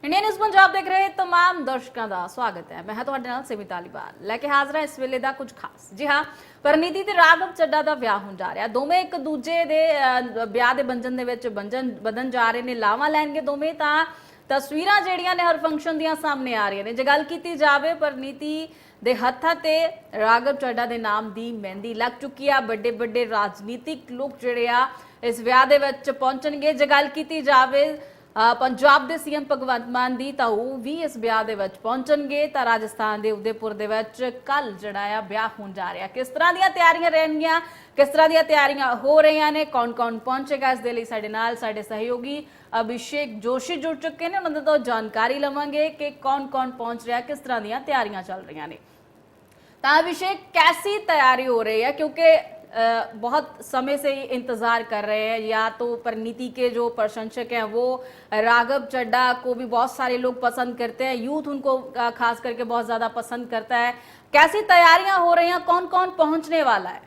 India news Punjab ਦੇਖ ਰਹੇ तमाम ਦਰਸ਼ਕਾਂ ਦਾ ਸਵਾਗਤ ਹੈ। ਮੈਂ ਹਾਂ ਤੁਹਾਡੇ ਨਾਲ ਸਿਮੀ ਤਾਲੀਬਾਨ ਲੈ ਕੇ ਹਾਜ਼ਰ ਹਾਂ ਇਸ ਵੇਲੇ ਦਾ ਕੁਝ ਖਾਸ। ਜੀ ਹਾਂ, ਪਰਨੀਤੀ ਤੇ ਰਾਘਵ ਚੱਡਾ ਦਾ ਵਿਆਹ ਹੋਣ ਜਾ ਰਿਹਾ। ਦੋਵੇਂ ਇੱਕ ਦੂਜੇ ਦੇ ਵਿਆਹ ਦੇ ਬੰਧਨ ਦੇ ਵਿੱਚ ਬੰਧਨ ਜਾ ਰਹੇ ਨੇ, ਲਾਵਾਂ ਲੈਣਗੇ ਦੋਵੇਂ। ਤਾਂ ਤਸਵੀਰਾਂ ਜਿਹੜੀਆਂ ਨੇ ਹਰ ਫੰਕਸ਼ਨ ਦੀਆਂ ਸਾਹਮਣੇ ਆ ਰਹੀਆਂ ਨੇ। ਜੇ ਗੱਲ ਕੀਤੀ ਜਾਵੇ ਪਰਨੀਤੀ ਦੇ ਹੱਥਾਂ ਤੇ ਰਾਘਵ ਚੱਡਾ ਦੇ ਨਾਮ ਦੀ ਮਹਿੰਦੀ ਲੱਗ ਚੁੱਕੀ ਆ। ਵੱਡੇ ਵੱਡੇ ਰਾਜਨੀਤਿਕ ਲੋਕ ਜਿਹੜੇ ਆ ਇਸ ਵਿਆਹ ਦੇ ਵਿੱਚ ਪਹੁੰਚਣਗੇ। ਜੇ ਗੱਲ ਕੀਤੀ ਜਾਵੇ पंजाब के सीएम भगवंत मान दी तो वह भी इस ब्याह दे विच पहुंचणगे। तो राजस्थान के उदयपुर दे विच कल जिहड़ा आ ब्याह होण जा रहा। किस तरह दी तैयारियां रहणगियां, किस तरह दी तैयारियां हो रही ने, कौन कौन पहुंचेगा, इस दे लई साडे नाल साडे सहयोगी अभिषेक जोशी जुड़ चुके हैं। उन्हां तों जानकारी लवांगे कि कौन कौन पहुंच रहा, किस तरह दी तैयारियां चल रही ने। तो अभिषेक, कैसी तैयारी हो रही है? क्योंकि बहुत समय से इंतजार कर रहे हैं। या तो परिणीति के जो प्रशंसक हैं वो राघव चड्ढा को भी बहुत सारे लोग पसंद करते हैं, यूथ उनको खास करके बहुत ज्यादा पसंद करता है। कैसी तैयारियां हो रही हैं, कौन कौन पहुंचने वाला है?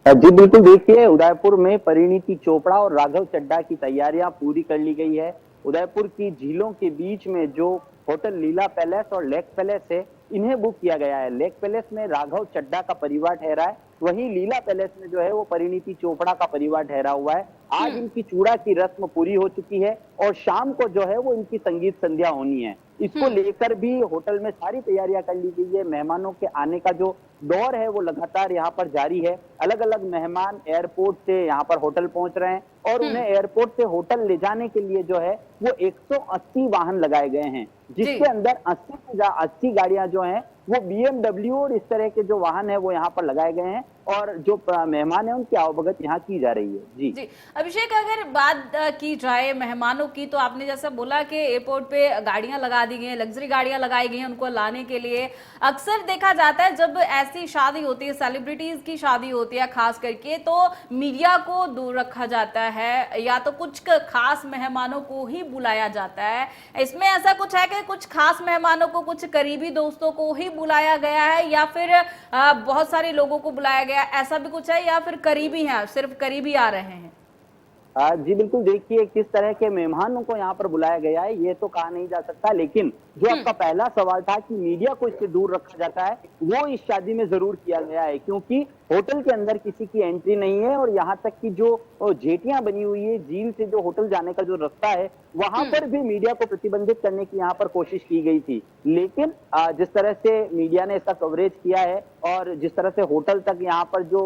जी बिल्कुल, देखिए उदयपुर में परिणीति चोपड़ा और राघव चड्ढा की तैयारियां पूरी कर ली गई है। उदयपुर की झीलों के बीच में जो होटल लीला पैलेस और लेक पैलेस है, इन्हें बुक किया गया है। लेक पैलेस में राघव चड्ढा का परिवार ठहरा है, वहीं लीला पैलेस में जो है वो परिणीति चोपड़ा का परिवार ठहरा हुआ है। आज इनकी चूड़ा की रस्म पूरी हो चुकी है और शाम को जो है वो इनकी संगीत संध्या होनी है। इसको लेकर भी होटल में सारी तैयारियां कर ली गई है। मेहमानों के आने का जो दौर है वो लगातार यहाँ पर जारी है। अलग अलग मेहमान एयरपोर्ट से यहाँ पर होटल पहुंच रहे हैं और उन्हें एयरपोर्ट से होटल ले जाने के लिए जो है वो 180 वाहन लगाए गए हैं, जिसके अंदर 80 गाड़ियां जो हैं वो BMW और इस तरह के जो वाहन है वो यहाँ पर लगाए गए हैं और जो मेहमान है उनकी आवभगत यहाँ की जा रही है। जी अभिषेक, अगर बात की जाए मेहमानों की, तो आपने जैसा बोला कि एयरपोर्ट पे गाड़ियां लगा दी गई हैं, लग्जरी गाड़ियां लगाई गई हैं उनको लाने के लिए। अक्सर देखा जाता है जब ऐसी शादी होती है, सेलिब्रिटीज की शादी होती है खास करके, तो मीडिया को दूर रखा जाता है या तो कुछ खास मेहमानों को ही बुलाया जाता है। इसमें ऐसा कुछ है कि कुछ खास मेहमानों को, कुछ करीबी दोस्तों को ही बुलाया गया है या फिर बहुत सारे लोगों को बुलाया गया, ऐसा भी कुछ है, या फिर करीबी हैं, सिर्फ करीबी आ रहे हैं? जी बिल्कुल, देखिए किस तरह के मेहमानों को यहाँ पर बुलाया गया है ये तो कहा नहीं जा सकता, लेकिन जो आपका पहला सवाल था कि मीडिया को इससे दूर रखा जाता है, वो इस शादी में जरूर किया गया है। क्योंकि होटल के अंदर किसी की एंट्री नहीं है और यहाँ तक कि जो जेटियां बनी हुई है, झील से जो होटल जाने का जो रास्ता है, वहां पर भी मीडिया को प्रतिबंधित करने की यहाँ पर कोशिश की गई थी। लेकिन जिस तरह से मीडिया ने इसका कवरेज किया है और जिस तरह से होटल तक यहाँ पर जो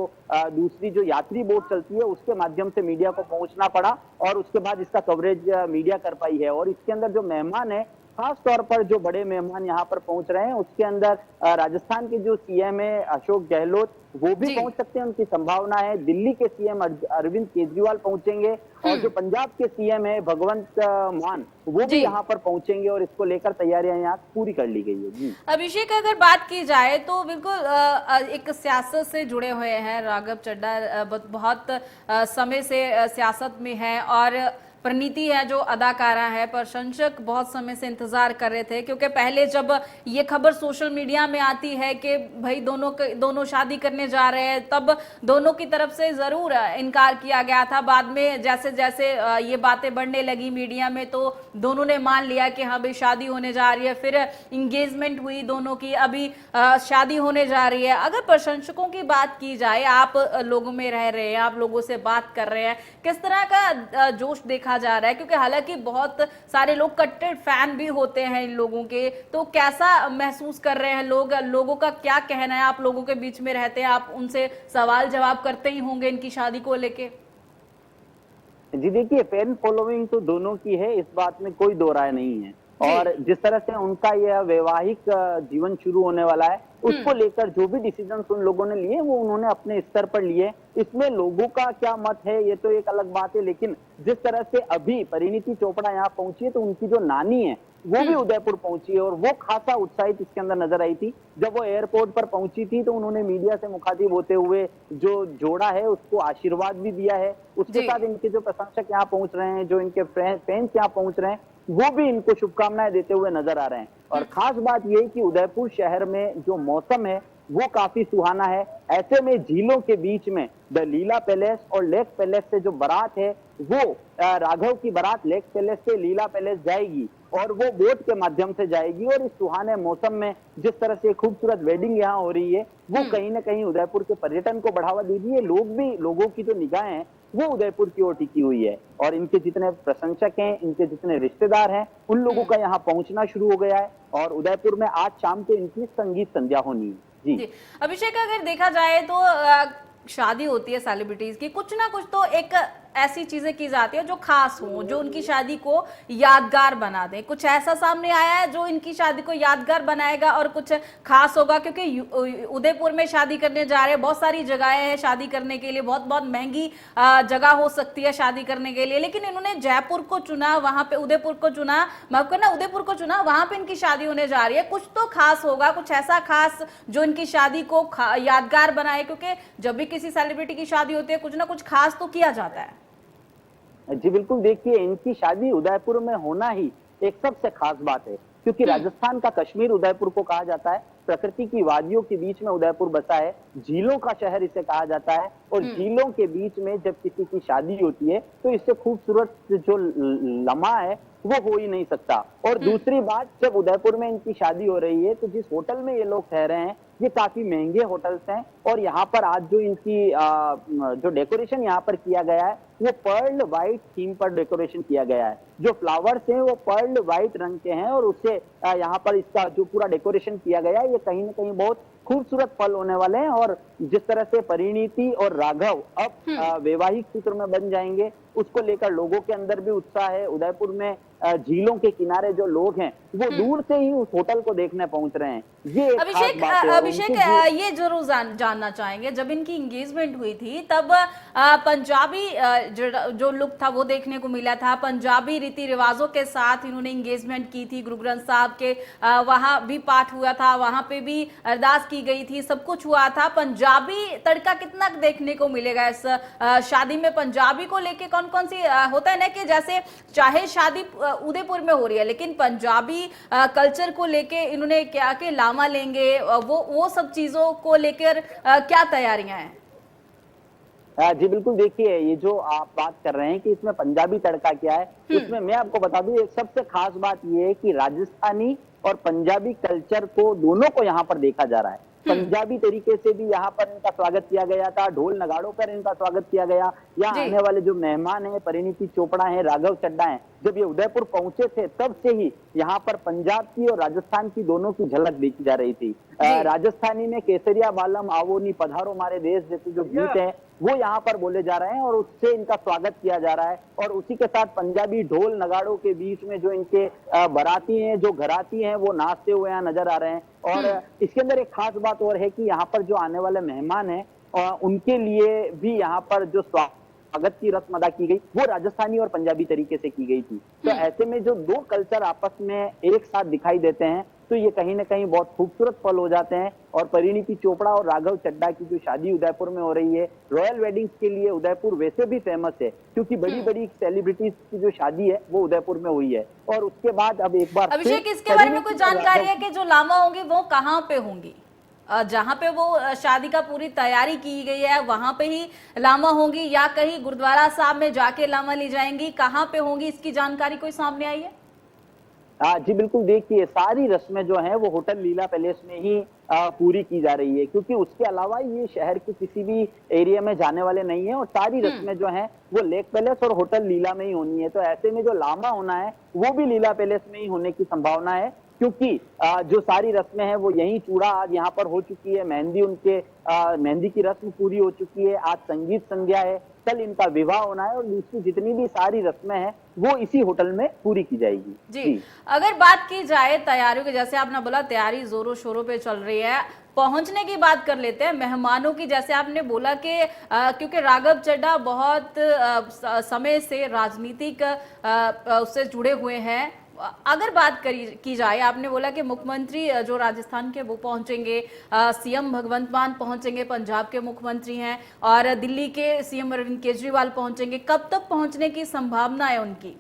दूसरी जो यात्री बोट चलती है उसके माध्यम से मीडिया को पहुंचना पड़ा और उसके बाद इसका कवरेज मीडिया कर पाई है। और इसके अंदर जो मेहमान है, खास तौर पर जो बड़े मेहमान यहाँ पर पहुंच रहे हैं, उसके अंदर राजस्थान के जो सीएम है अशोक गहलोत, वो भी पहुंच सकते हैं, उनकी संभावना है। दिल्ली के सीएम अरविंद केजरीवाल पहुंचेंगे और जो पंजाब के सीएम है भगवंत मान, वो भी यहाँ पर पहुंचेंगे और इसको लेकर तैयारियां यहाँ पूरी कर ली गई है। जी अभिषेक, अगर बात की जाए तो बिल्कुल एक सियासत से जुड़े हुए हैं राघव चड्ढा, बहुत समय से सियासत में है और परिणीति है जो अदाकारा है, प्रशंसक बहुत समय से इंतजार कर रहे थे। क्योंकि पहले जब ये खबर सोशल मीडिया में आती है कि भाई दोनों शादी करने जा रहे हैं, तब दोनों की तरफ से जरूर इनकार किया गया था। बाद में जैसे जैसे ये बातें बढ़ने लगी मीडिया में, तो दोनों ने मान लिया कि हाँ भाई शादी होने जा रही है। फिर इंगेजमेंट हुई दोनों की, अभी शादी होने जा रही है। अगर प्रशंसकों की बात की जाए, आप लोगों में रह रहे हैं, आप लोगों से बात कर रहे हैं, किस तरह का जोश देखा जा रहा है? क्योंकि हालांकि बहुत सारे लोग कट्टर फैन भी होते हैं इन लोगों के, तो कैसा महसूस कर रहे हैं लोग? लोगों का क्या कहना है? आप लोगों के बीच में रहते हैं, आप उनसे सवाल जवाब करते ही होंगे इनकी शादी को लेके। जी देखिए, फैन फॉलोइंग तो दोनों की है, इस बात में कोई दो राय नहीं है। और जिस तरह से उनका यह वैवाहिक जीवन शुरू होने वाला है, उसको लेकर जो भी डिसीजन उन लोगों ने लिए वो उन्होंने अपने स्तर पर लिए। इसमें लोगों का क्या मत है ये तो एक अलग बात है, लेकिन जिस तरह से अभी परिणीति चोपड़ा यहाँ पहुंची है, तो उनकी जो नानी है वो भी उदयपुर पहुंची है और वो खासा उत्साहित इसके अंदर नजर आई थी। जब वो एयरपोर्ट पर पहुंची थी तो उन्होंने मीडिया से मुखातिब होते हुए जो जोड़ा है उसको आशीर्वाद भी दिया है। उसके साथ इनके जो प्रशंसक यहाँ पहुंच रहे हैं, जो इनके फैंस यहाँ पहुंच रहे हैं, वो भी इनको शुभकामनाएं देते हुए नजर आ रहे हैं। और खास बात यह कि उदयपुर शहर में जो मौसम है वो काफी सुहाना है। ऐसे में झीलों के बीच में द लीला पैलेस और लेक पैलेस से जो बारात है वो राघव की बारात लेक पैलेस से लीला पैलेस जाएगी और वो बोट के माध्यम से जाएगी। और इस सुहाने मौसम में जिस तरह से खूबसूरत वेडिंग यहाँ हो रही है वो कहीं ना कहीं उदयपुर के पर्यटन को बढ़ावा देगी है। लोगों की जो निगाहें हैं वो उदयपुर की ओर टिकी हुई है और इनके जितने प्रशंसक हैं, इनके जितने रिश्तेदार हैं, उन लोगों का यहाँ पहुंचना शुरू हो गया है। और उदयपुर में आज शाम को इनकी संगीत संध्या होनी है। जी अभिषेक, अगर देखा जाए तो शादी होती है सेलिब्रिटीज की, कुछ ना कुछ तो एक ऐसी चीजें की जाती है जो खास हो, जो उनकी शादी को यादगार बना दे। कुछ ऐसा सामने आया है जो इनकी शादी को यादगार बनाएगा और कुछ खास होगा? क्योंकि उदयपुर में शादी करने जा रहे हैं, बहुत सारी जगहें हैं शादी करने के लिए, बहुत बहुत महंगी जगह हो सकती है शादी करने के लिए, लेकिन इन्होंने जयपुर को चुना, वहां पे उदयपुर को चुना, माफ करना उदयपुर को चुना, वहां पे इनकी शादी होने जा रही है। कुछ तो खास होगा, कुछ ऐसा खास जो इनकी शादी को यादगार बनाए, क्योंकि जब भी किसी सेलिब्रिटी की शादी होती है कुछ ना कुछ खास तो किया जाता है। जी बिल्कुल, देखिए इनकी शादी उदयपुर में होना ही एक सबसे खास बात है, क्योंकि राजस्थान का कश्मीर उदयपुर को कहा जाता है। प्रकृति की वादियों के बीच में उदयपुर बसा है, झीलों का शहर इसे कहा जाता है। और झीलों के बीच में जब किसी की शादी होती है तो इससे खूबसूरत जो लम्हा है वो हो ही नहीं सकता। और दूसरी बात, जब उदयपुर में इनकी शादी हो रही है तो जिस होटल में ये लोग ठहरे हैं ये काफी महंगे होटल्स हैं। और यहाँ पर आज जो इनकी जो डेकोरेशन यहाँ पर किया गया है वो पर्ल व्हाइट थीम पर डेकोरेशन किया गया है। जो फ्लावर्स हैं वो पर्ल व्हाइट रंग के हैं और उससे यहाँ पर इसका जो पूरा डेकोरेशन किया गया है ये कहीं ना कहीं बहुत खूबसूरत पल होने वाले हैं। और जिस तरह से परिणीति और राघव अब वैवाहिक सूत्र में बन जाएंगे उसको लेकर लोगों के अंदर भी उत्साह है। उदयपुर में झीलों के किनारे जो लोग हैं वो दूर से ही उस होटल को देखने पहुंच रहे हैं। ये अभिषेक ये जरूर जानना चाहेंगे, जब इनकी एंगेजमेंट हुई थी तब पंजाबी जो लुक था वो देखने को मिला था, पंजाबी रीति रिवाजों के साथ इन्होंने एंगेजमेंट की थी। गुरु ग्रंथ साहब के वहां भी पाठ हुआ था, वहां पे भी अरदास की गई थी, सब कुछ हुआ था। पंजाबी तड़का कितना देखने को मिलेगा इस शादी में? पंजाबी को लेके कौन कौन सी होता है ना कि जैसे चाहे शादी उदयपुर में हो रही है लेकिन पंजाबी कल्चर को लेके इन्होंने क्या के लामा लेंगे, वो सब चीजों को लेकर क्या तैयारियां हैं? जी बिल्कुल, देखिए ये जो आप बात कर रहे हैं कि इसमें पंजाबी तड़का क्या है, इसमें मैं आपको बता दूं एक सबसे खास बात ये है कि राजस्थानी और पंजाबी कल्चर को दोनों को यहाँ पर देखा जा रहा है। पंजाबी तरीके से भी यहाँ पर इनका स्वागत किया गया था, ढोल नगाड़ों पर इनका स्वागत किया गया। यहाँ आने वाले जो मेहमान हैं, परिणीति चोपड़ा हैं, राघव चड्ढा हैं, जब ये उदयपुर पहुंचे थे तब से ही यहाँ पर पंजाब की और राजस्थान की दोनों की झलक देखी जा रही थी। राजस्थानी में केसरिया बालम आवोनी पधारो मारे देश जैसे जो गीत हैं वो यहाँ पर बोले जा रहे हैं और उससे इनका स्वागत किया जा रहा है। और उसी के साथ पंजाबी ढोल नगाड़ों के बीच में जो इनके बाराती हैं, जो घराती हैं, वो नाचते हुए यहाँ नजर आ रहे हैं। और इसके अंदर एक खास बात और है कि यहाँ पर जो आने वाले मेहमान हैं उनके लिए भी यहाँ पर जो स्वागत की रस्म अदा की गई वो राजस्थानी और पंजाबी तरीके से की गई थी। तो ऐसे में जो दो कल्चर आपस में एक साथ दिखाई देते हैं तो ये कहीं ना कहीं बहुत खूबसूरत पल हो जाते हैं। और परिणीति चोपड़ा और राघव चड्ढा की जो शादी उदयपुर में हो रही है, रॉयल वेडिंग्स के लिए उदयपुर वैसे भी फेमस है क्योंकि बड़ी बड़ी सेलिब्रिटीज की जो शादी है वो उदयपुर में हुई है। और उसके बाद अब एक बार अभिषेक, इसके बारे में कोई जानकारी है कि जो लामा होंगी वो कहाँ पे होंगी? जहाँ पे वो शादी का पूरी तैयारी की गई है वहां पे ही लामा होंगी या कहीं गुरुद्वारा साहब में जाके लामा ली जाएंगी? कहाँ पे होंगी, इसकी जानकारी कोई सामने आई है? जी बिल्कुल, देखिए सारी रस्में जो हैं वो होटल लीला पैलेस में ही पूरी की जा रही है क्योंकि उसके अलावा ये शहर के किसी भी एरिया में जाने वाले नहीं है। और सारी रस्में जो हैं वो लेक पैलेस और होटल लीला में ही होनी है। तो ऐसे में जो लामा होना है वो भी लीला पैलेस में ही होने की संभावना है क्योंकि जो सारी रस्में हैं वो यही चूड़ा आज यहाँ पर हो चुकी है, मेहंदी की रस्म पूरी हो चुकी है, आज संगीत संध्या है, कल इनका विवाह होना है और दूसरी जितनी भी सारी रस्में हैं वो इसी होटल में पूरी की जाएगी। जी, अगर बात की जाए तैयारियों की, जैसे आपने बोला तैयारी जोरों शोरों पे चल रही है, पहुंचने की बात कर लेते हैं मेहमानों की। जैसे आपने बोला कि क्योंकि राघव चड्ढा बहुत समय से राजनीतिक उससे जुड़े हुए हैं, अगर बात की जाए, आपने बोला कि मुख्यमंत्री जो राजस्थान के वो पहुंचेंगे, सीएम भगवंत मान पहुंचेंगे, पंजाब के मुख्यमंत्री हैं, और दिल्ली के सीएम अरविंद केजरीवाल पहुंचेंगे, कब तक पहुंचने की संभावना है उनकी?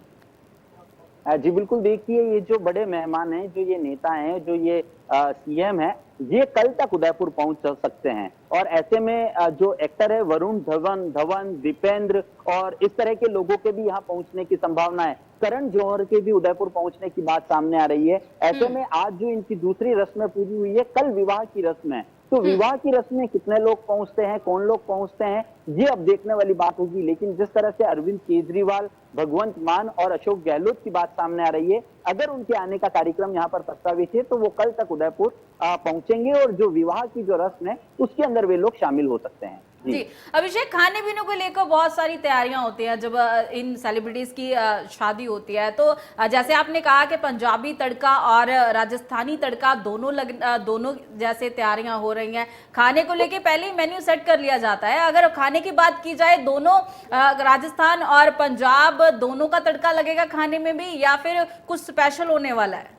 जी बिल्कुल, देखिए ये जो बड़े मेहमान हैं, जो ये नेता हैं, जो ये सीएम हैं, ये कल तक उदयपुर पहुंच सकते हैं। और ऐसे में जो एक्टर है वरुण धवन धवन, दीपेंद्र और इस तरह के लोगों के भी यहाँ पहुंचने की संभावना है। करण जौहर के भी उदयपुर पहुंचने की बात सामने आ रही है। ऐसे में आज जो इनकी दूसरी रस्म पूरी हुई है, कल विवाह की रस्म है। तो विवाह की रस्म में कितने लोग पहुंचते हैं, कौन लोग पहुंचते हैं, ये अब देखने वाली बात होगी। लेकिन जिस तरह से अरविंद केजरीवाल, भगवंत मान और अशोक गहलोत की बात सामने आ रही है, अगर उनके आने का कार्यक्रम यहाँ पर प्रस्तावित है तो वो कल तक उदयपुर पहुंचेंगे और जो विवाह की जो रस्म है उसके अंदर वे लोग शामिल हो सकते हैं। जी अभिषेक, खाने पीने को लेकर बहुत सारी तैयारियां होती हैं जब इन सेलिब्रिटीज की शादी होती है। तो जैसे आपने कहा कि पंजाबी तड़का और राजस्थानी तड़का दोनों जैसे तैयारियां हो रही हैं। खाने को लेकर पहले ही मेन्यू सेट कर लिया जाता है। अगर खाने की बात की जाए, दोनों राजस्थान और पंजाब दोनों का तड़का लगेगा खाने में भी, या फिर कुछ स्पेशल होने वाला है?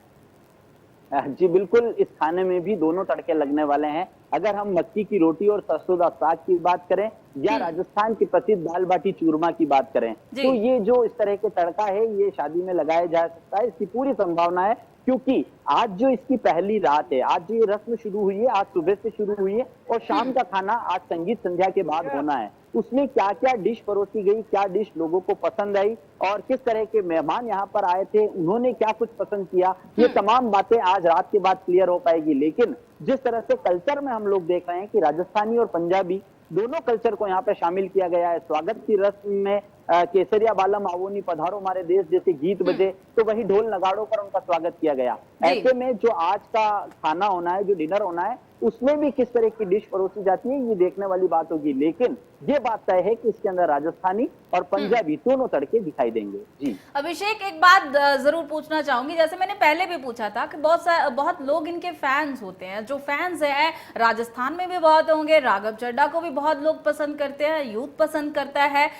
जी बिल्कुल, इस खाने में भी दोनों तड़के लगने वाले हैं। अगर हम मक्की की रोटी और सरसों का साग की बात करें या राजस्थान की प्रसिद्ध दाल बाटी चूरमा की बात करें, तो ये जो इस तरह के तड़का है ये शादी में लगाया जा सकता है। इसकी पूरी संभावना है, क्योंकि आज जो इसकी पहली रात है, आज जो ये रस्म शुरू हुई है, आज सुबह से शुरू हुई है और शाम का खाना आज संगीत संध्या के बाद होना है। उसमें क्या क्या डिश परोसी गई, क्या डिश लोगों को पसंद आई और किस तरह के मेहमान यहाँ पर आए थे, उन्होंने क्या कुछ पसंद किया, ये तमाम बातें आज रात के बाद क्लियर हो पाएगी। लेकिन जिस तरह से कल्चर में हम लोग देख रहे हैं कि राजस्थानी और पंजाबी दोनों कल्चर को यहाँ पे शामिल किया गया है। स्वागत की रस्म में केसरिया बालम आवोनी पधारो हमारे देश जैसे गीत बजे, तो वही ढोल नगाड़ों पर उनका स्वागत किया गया। ऐसे में जो आज का खाना होना है, जो डिनर होना है, उसमें भी किस तरह की डिश परोसी जाती है ये देखने वाली बात होगी। लेकिन ये बात तय है कि इसके अंदर राजस्थानी और पंजाबी दोनों तड़के दिखाई देंगे। जी अभिषेक, एक बात जरूर पूछना चाहूंगी, जैसे मैंने पहले भी पूछा था कि बहुत लोग इनके फैंस होते हैं। जो फैंस हैं राजस्थान में भी बहुत होंगे, राघव चड्ढा को भी बहुत लोग पसंद करते हैं, यूथ पसंद करता है।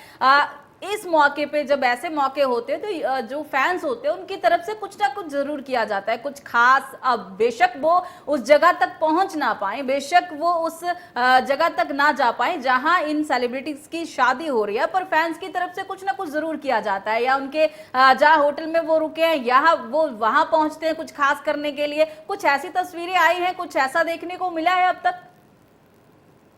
इस मौके पे जब ऐसे मौके होते हैं तो जो फैंस होते हैं उनकी तरफ से कुछ ना कुछ जरूर किया जाता है, कुछ खास। अब बेशक वो उस जगह तक पहुंच ना पाए, बेशक वो उस जगह तक ना जा पाए जहां इन सेलिब्रिटीज की शादी हो रही है, पर फैंस की तरफ से कुछ ना कुछ जरूर किया जाता है। या उनके जहां होटल में वो रुके हैं या वो वहां पहुंचते हैं कुछ खास करने के लिए। कुछ ऐसी तस्वीरें आई हैं, कुछ ऐसा देखने को मिला है अब तक?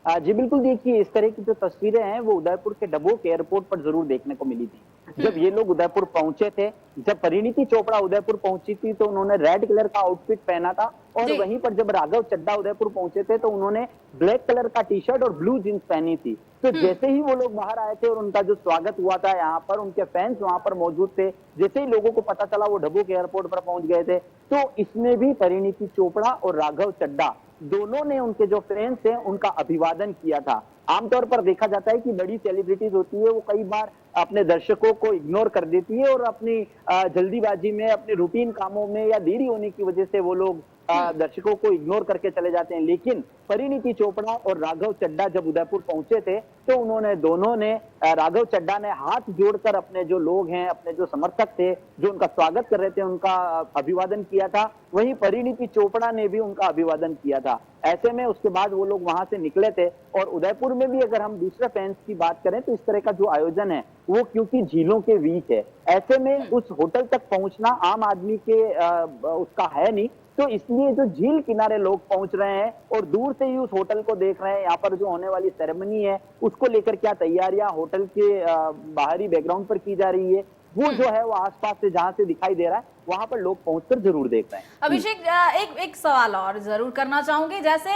जी बिल्कुल, देखिए इस तरह की जो तस्वीरें हैं वो उदयपुर के डबोक एयरपोर्ट पर जरूर देखने को मिली थी। जब ये लोग उदयपुर पहुंचे थे, जब परिणीति चोपड़ा उदयपुर पहुंची थी तो उन्होंने रेड कलर का आउटफिट पहना था और वहीं पर जब राघव चड्ढा उदयपुर पहुंचे थे तो उन्होंने ब्लैक कलर का टी शर्ट और ब्लू जींस पहनी थी। तो जैसे ही वो लोग बाहर आए थे और उनका जो स्वागत हुआ था यहाँ पर, उनके फैंस वहां पर मौजूद थे, जैसे ही लोगों को पता चला वो डबोक एयरपोर्ट पर पहुंच गए थे। तो इसमें भी परिणीति चोपड़ा और राघव चड्ढा दोनों ने उनके जो फैंस हैं उनका अभिवादन किया था। आमतौर पर देखा जाता है कि बड़ी सेलिब्रिटीज होती है वो कई बार अपने दर्शकों को इग्नोर कर देती है और अपनी जल्दीबाजी में, अपने रूटीन कामों में या देरी होने की वजह से वो लोग दर्शकों को इग्नोर करके चले जाते हैं। लेकिन परिणीति चोपड़ा और राघव चड्ढा जब उदयपुर पहुंचे थे तो उन्होंने दोनों ने, राघव चड्ढा ने हाथ जोड़कर अपने जो लोग हैं, अपने जो समर्थक थे जो उनका स्वागत कर रहे थे, उनका अभिवादन किया था। वहीं परिणीति चोपड़ा ने भी उनका अभिवादन किया था। ऐसे में उसके बाद वो लोग वहां से निकले थे। और उदयपुर में भी अगर हम दूसरे फैंस की बात करें तो इस तरह का जो आयोजन है वो क्योंकि झीलों के बीच है, ऐसे में उस होटल तक पहुंचना आम आदमी के उसका है नहीं, तो इसलिए जो झील किनारे लोग पहुंच रहे हैं और दूर से ही उस होटल को देख रहे हैं। यहाँ पर जो होने वाली सेरेमनी है उसको लेकर क्या तैयारियां होटल के बाहरी बैकग्राउंड पर की जा रही है, वो जो है वो आसपास से जहां से दिखाई दे रहा है वहां पर लोग पहुंचकर जरूर देख रहे हैं। अभिषेक, एक सवाल और जरूर करना चाहूंगी। जैसे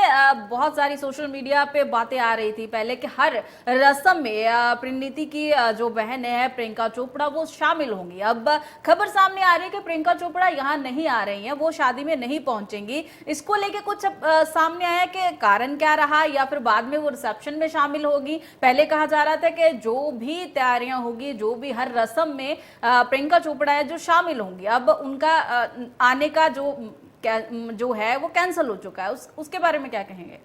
बहुत सारी सोशल मीडिया पे बातें आ रही थी पहले कि हर रस्म में परिणीति की जो बहन है प्रियंका चोपड़ा वो शामिल होंगी। अब खबर सामने आ रही है कि प्रियंका चोपड़ा यहाँ नहीं आ रही हैं, वो शादी में नहीं पहुंचेंगी। इसको लेके कुछ सामने आया कि कारण क्या रहा, या फिर बाद में वो रिसेप्शन में शामिल होगी? पहले कहा जा रहा था कि जो भी तैयारियां होगी, जो भी हर रस्म में प्रियंका चोपड़ा है जो शामिल होंगी। अब उनका आने का जो है वो कैंसिल हो चुका है। उसके बारे में क्या कहेंगे?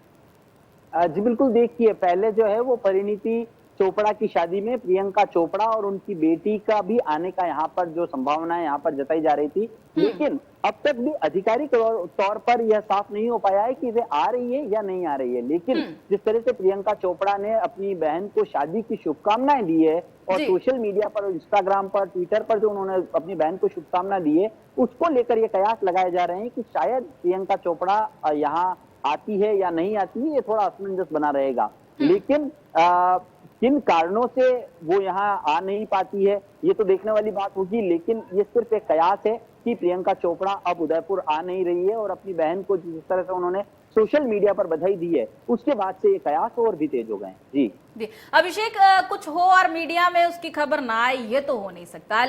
जी बिल्कुल, देखिए पहले जो है वो परिणीति चोपड़ा की शादी में प्रियंका चोपड़ा और उनकी बेटी का भी आने का यहाँ पर जो संभावना है यहाँ पर जताई जा रही थी। लेकिन अब तक भी आधिकारिक तौर पर यह साफ नहीं हो पाया है कि वे आ रही है या नहीं आ रही है। लेकिन जिस तरह से प्रियंका चोपड़ा ने अपनी बहन को शादी की शुभकामनाएं दी है और जी। सोशल मीडिया पर, इंस्टाग्राम पर, ट्विटर पर जो उन्होंने अपनी बहन को शुभकामना दी है, उसको लेकर ये कयास लगाए जा रहे हैं कि शायद प्रियंका चोपड़ा यहाँ आती है या नहीं आती है, ये थोड़ा असमंजस बना रहेगा। लेकिन किन कारणों से वो यहाँ आ नहीं पाती है, ये तो देखने वाली बात होगी। लेकिन ये सिर्फ एक कयास है कि प्रियंका चोपड़ा अब उदयपुर आ नहीं रही है, और अपनी बहन को जिस तरह से उन्होंने सोशल मीडिया पर बधाई दी है, उसके बाद से ये कयास और भी तेज हो गए हैं। जी जी अभिषेक, कुछ हो और मीडिया में उसकी खबर ना आए, ये तो हो नहीं सकता।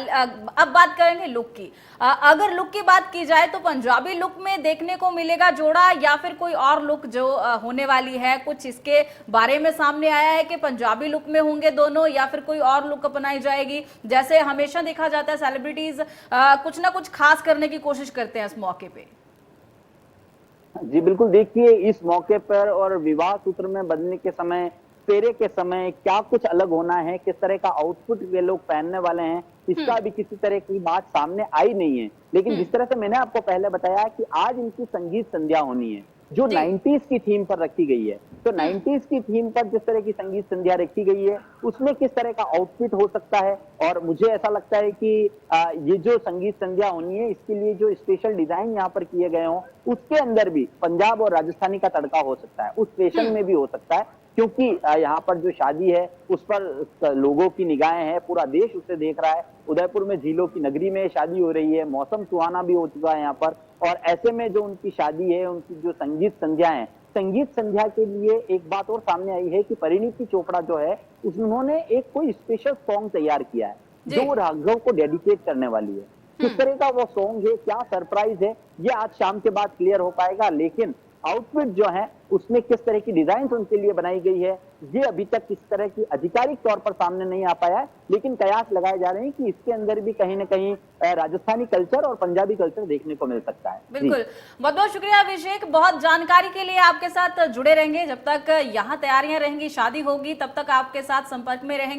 अब बात करेंगे लुक की। अगर लुक की बात की जाए तो पंजाबी लुक में देखने को मिलेगा जोड़ा, या फिर कोई और लुक जो होने वाली है? कुछ इसके बारे में सामने आया है कि पंजाबी लुक में होंगे दोनों, या फिर कोई और लुक अपनाई जाएगी? जैसे हमेशा देखा जाता है सेलिब्रिटीज कुछ ना कुछ खास करने की कोशिश करते हैं इस मौके पे। जी बिल्कुल, देखिए इस मौके पर और विवाह सूत्र में बंधने के समय, फेरे के समय क्या कुछ अलग होना है, किस तरह का आउटफिट वे लोग पहनने वाले हैं, इसका भी किसी तरह की बात सामने आई नहीं है। लेकिन जिस तरह से मैंने आपको पहले बताया कि आज इनकी संगीत संध्या होनी है, जो 90s की थीम पर रखी गई है, तो 90s की थीम पर जिस तरह की संगीत संध्या रखी गई है, उसमें किस तरह का आउटफिट हो सकता है। और मुझे ऐसा लगता है कि ये जो संगीत संध्या होनी है, इसके लिए जो स्पेशल डिजाइन यहाँ पर किए गए हों, उसके अंदर भी पंजाब और राजस्थानी का तड़का हो सकता है, उस फैशन में भी हो सकता है। क्योंकि यहाँ पर जो शादी है उस पर लोगों की निगाहें हैं, पूरा देश उसे देख रहा है। उदयपुर में झीलों की नगरी में शादी हो रही है, मौसम सुहाना भी हो चुका है यहाँ पर, और ऐसे में जो उनकी शादी है, उनकी जो संगीत संध्या है, संगीत संध्या के लिए एक बात और सामने आई है कि परिणीति चोपड़ा जो है, उन्होंने एक कोई स्पेशल सॉन्ग तैयार किया है जो वो राघव को डेडिकेट करने वाली है। किस तरह का वो सॉन्ग है, क्या सरप्राइज है, ये आज शाम के बाद क्लियर हो पाएगा। लेकिन आउटफिट जो है उसमें किस तरह की डिजाइन उनके लिए बनाई गई है, ये अभी तक किस तरह की आधिकारिक तौर पर सामने नहीं आ पाया है। लेकिन कयास लगाए जा रहे हैं कि इसके अंदर भी कहीं ना कहीं राजस्थानी कल्चर और पंजाबी कल्चर देखने को मिल सकता है। बिल्कुल, बहुत बहुत शुक्रिया अभिषेक, बहुत जानकारी के लिए। आपके साथ जुड़े रहेंगे जब तक यहाँ तैयारियां रहेंगी, शादी होगी तब तक आपके साथ संपर्क में रहेंगे।